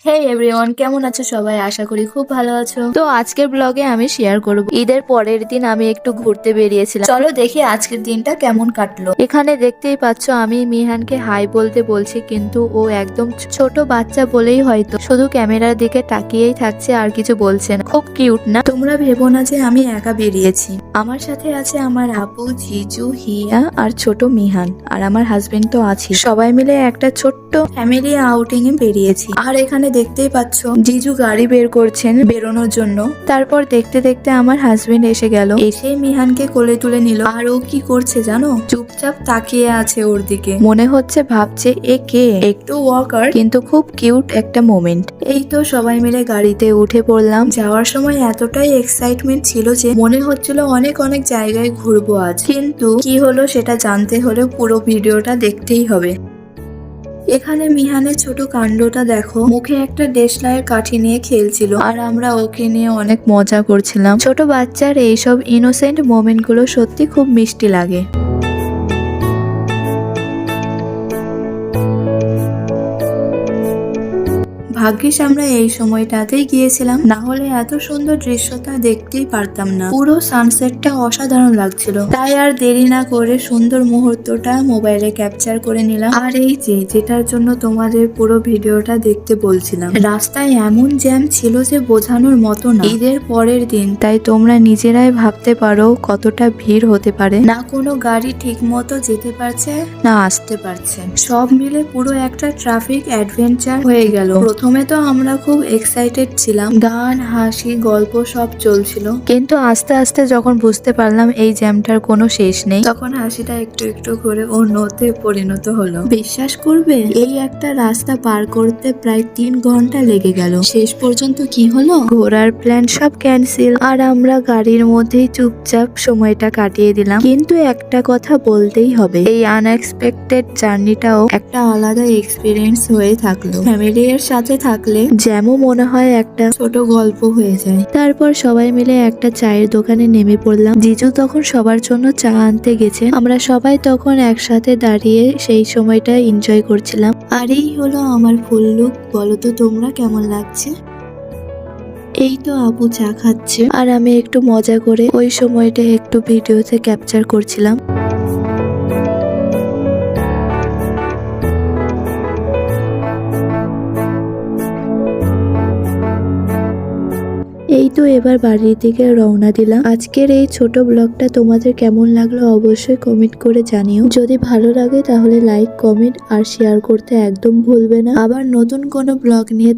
হে everyone, কেমন আছো সবাই? আশা করি খুব ভালো আছো। তো আজকের ব্লগে আমি শেয়ার করব ঈদের পরের দিন আমি একটু ঘুরতে বেরিয়েছিলাম। চলো দেখি আজকের দিনটা কেমন কাটলো। এখানে দেখতেই পাচ্ছ আমি মিহানকে হাই বলতে বলছি, কিন্তু ও একদম ছোট বাচ্চা বলেই হয়তো শুধু ক্যামেরার দিকে তাকিয়েই থাকছে আর কিছু বলছে না। খুব কিউট না? তোমরা ভেবো না যে আমি একা বেরিয়েছি, আমার সাথে আছে আমার আপু, জিজু, হিয়া আর ছোট মিহান, আর আমার হাজবেন্ড তো আছে। সবাই মিলে একটা ছোট্ট ফ্যামিলি আউটিং এ বেরিয়েছি। আর এখানে দেখতেই পাচ্ছ জিজু গাড়ি বের করছেন বেরোনোর জন্য। তারপর দেখতে দেখতে আমার হাজবেন্ড এসে গেল, এসে মিহানকে কোলে তুলে নিল। আর ও কি করছে জানো? চুপচাপ তাকিয়ে আছে ওর দিকে, মনে হচ্ছে ভাবছে এ কে, একটু ওয়াকার কিন্তু খুব কিউট একটা মোমেন্ট। এই তো সবাই মিলে গাড়িতে উঠে পড়লাম। যাওয়ার সময় এতটাই এক্সাইটমেন্ট ছিল যে মনে হচ্ছিল অনেক অনেক জায়গায় ঘুরবো আজ, কিন্তু কি হলো সেটা জানতে হলে পুরো ভিডিওটা দেখতেই হবে। এখানে মিহানের ছোট কাণ্ডটা দেখো, মুখে একটা দেশলাইয়ের কাঠি নিয়ে খেলছিল আর আমরা ওকে নিয়ে অনেক মজা করছিলাম। ছোট বাচ্চার এইসব ইনোসেন্ট মোমেন্ট গুলো সত্যি খুব মিষ্টি লাগে। ভাগ্যিস আমরা এই সময়টাতেই গিয়েছিলাম, না হলে এত সুন্দর দৃশ্যটা দেখতেই পারতাম না। পুরো সানসেটটা অসাধারণ লাগছিল। তাই আর দেরি না করে সুন্দর মুহূর্তটা মোবাইলে ক্যাপচার করে নিলাম। আর এই যে যেটার জন্য তোমাদের পুরো ভিডিওটা দেখতে বলছিলাম, রাস্তায় এমন জ্যাম ছিল যে বোঝানোর মতো না। ঈদের পরের দিন, তাই তোমরা নিজেরাই ভাবতে পারো কতটা ভিড় হতে পারে। না কোনো গাড়ি ঠিক মতো যেতে পারছে, না আসতে পারছে। সব মিলে পুরো একটা ট্রাফিক অ্যাডভেঞ্চার হয়ে গেল। প্রথমে তো আমরা খুব এক্সাইটেড ছিলাম, গান, হাসি, গল্প সব চলছিল, কিন্তু আস্তে আস্তে যখন বুঝতে পারলাম এই জ্যামটার কোনো শেষ নেই, তখন হাসিটা একটু একটু করে অন্যতে পরিণত হলো। বিশ্বাস করবে, এই একটা রাস্তা পার করতে প্রায় 3 ঘন্টা লেগে গেল। শেষ পর্যন্ত কি হলো, ঘোরার প্ল্যান সব ক্যান্সেল, আর আমরা গাড়ির মধ্যেই চুপচাপ সময়টা কাটিয়ে দিলাম। কিন্তু একটা কথা বলতেই হবে, এই আনএক্সপেক্টেড জার্নিটাও একটা আলাদা এক্সপিরিয়েন্স হয়ে থাকলো। ফ্যামিলি এর সাথে থাকলে যেমন মনে হয় একটা ছোট গল্প হয়ে যায়। তারপর সবাই মিলে একটা চায়ের দোকানে নেমে পড়লাম। জিজু তখন সবার জন্য চা আনতে গেছে। আমরা সবাই তখন একসাথে দাঁড়িয়ে সেই সময়টা এনজয় করছিলাম। আর এই হলো আমার ফুল লুক। বলো তো তোমরা কেমন লাগছে? এই তো আপু চা খাচ্ছে আর আমি একটু মজা করে ওই সময়টা একটু ভিডিওতে ক্যাপচার করছিলাম। এই তো এবার বাড়ির দিকে রওনা দিলাম। আজকের এই ছোট ব্লগটা তোমাদের কেমন লাগলো অবশ্যই কমেন্ট করে জানিও। যদি ভালো লাগে তাহলে লাইক, কমেন্ট আর শেয়ার করতে একদম ভুলবে না। আবার নতুন কোনো ব্লগ নিয়ে